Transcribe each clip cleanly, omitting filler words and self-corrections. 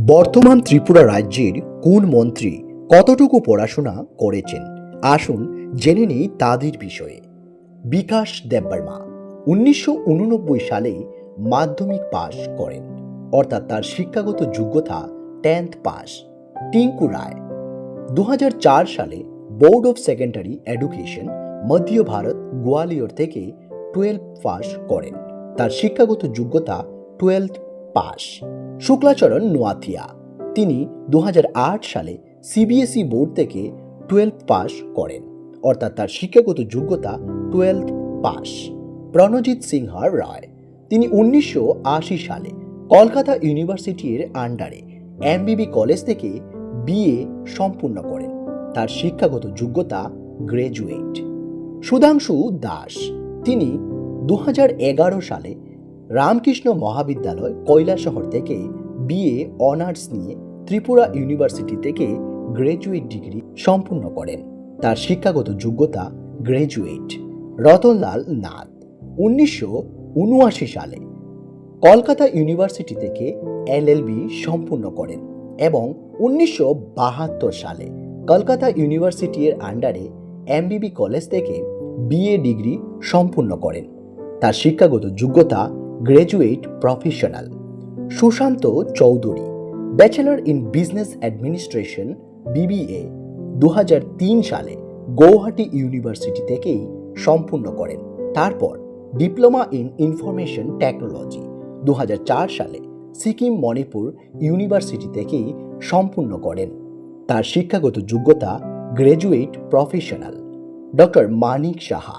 বর্তমান ত্রিপুরা রাজ্যের কোন মন্ত্রী কতটুকু পড়াশোনা করেছেন আসুন জেনে নিই তাদের বিষয়ে। বিকাশ দেববর্মা 1989 সালে মাধ্যমিক পাশ করেন, অর্থাৎ তার শিক্ষাগত যোগ্যতা 10th পাস। টিঙ্কু রায় 2004 সালে বোর্ড অফ সেকেন্ডারি এডুকেশন মধ্য ভারত গোয়ালিয়র থেকে 12 পাস করেন, তার শিক্ষাগত যোগ্যতা 12th পাস। শুক্লাচরণ নোয়াথিয়া তিনি 2008 সালে সিবিএসই বোর্ড থেকে 12 পাস করেন, অর্থাৎ তার শিক্ষাগত যোগ্যতা 12th পাস। প্রণজিৎ সিংহ রায় তিনি 1980 সালে কলকাতা ইউনিভার্সিটির আন্ডারে এমবিবি কলেজ থেকে বিএ সম্পূর্ণ করেন, তার শিক্ষাগত যোগ্যতা গ্র্যাজুয়েট। সুধাংশু দাস তিনি 2011 সালে রামকৃষ্ণ মহাবিদ্যালয় কৈলাসহর থেকে বিএ অনার্স নিয়ে ত্রিপুরা ইউনিভার্সিটি থেকে গ্র্যাজুয়েট ডিগ্রি সম্পূর্ণ করেন, তার শিক্ষাগত যোগ্যতা গ্র্যাজুয়েট। রতনলাল নাথ 1979 সালে কলকাতা ইউনিভার্সিটি থেকে এলএলবি সম্পূর্ণ করেন এবং 1972 সালে কলকাতা ইউনিভার্সিটির আন্ডারে এমবিবি কলেজ থেকে বিএ ডিগ্রি সম্পূর্ণ করেন, তার শিক্ষাগত যোগ্যতা graduate professional. Sushanta Chowdhury bachelor in business administration BBA 2003 সালে গৌহাটি ইউনিভার্সিটি থেকেই সম্পূর্ণ করেন, তারপর ডিপ্লোমা ইন ইনফরমেশন টেকনোলজি 2004 সালে সিকিম মণিপুর ইউনিভার্সিটি থেকেই সম্পূর্ণ করেন, তার শিক্ষাগত যোগ্যতা graduate professional. Doctor Manik Saha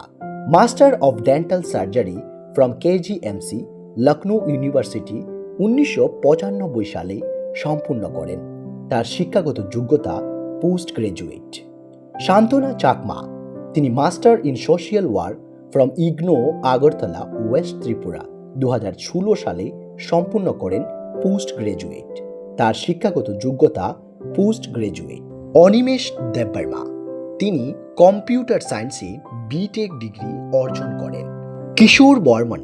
master of dental surgery from KGMC Lucknow university 1995 সালে সম্পূর্ণ করেন, তার শিক্ষাগত যোগ্যতা পোস্ট গ্র্যাজুয়েট। শান্তনা চাকমা তিনি master in social work from ignore Agartala West Tripura 2016 সালে সম্পূর্ণ করেন, পোস্ট গ্র্যাজুয়েট, তার শিক্ষাগত যোগ্যতা পোস্ট গ্র্যাজুয়েট। অনিমেষ দেববর্মা তিনি কম্পিউটার সায়েন্সে বিটেক ডিগ্রি অর্জন করেন। কিশোর বর্মন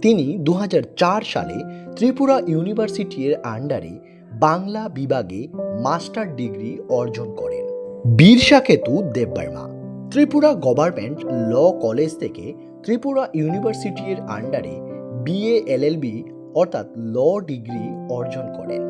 তিনি 2004 সালে ত্রিপুরা ইউনিভার্সিটির আন্ডারে বাংলা বিভাগে মাস্টার ডিগ্রি অর্জন করেন। Birsaketu Debbarma Tripura government law college থেকে ত্রিপুরা ইউনিভার্সিটির আন্ডারে বিএ এলএলবি অর্থাৎ ল ডিগ্রি অর্জন করেন।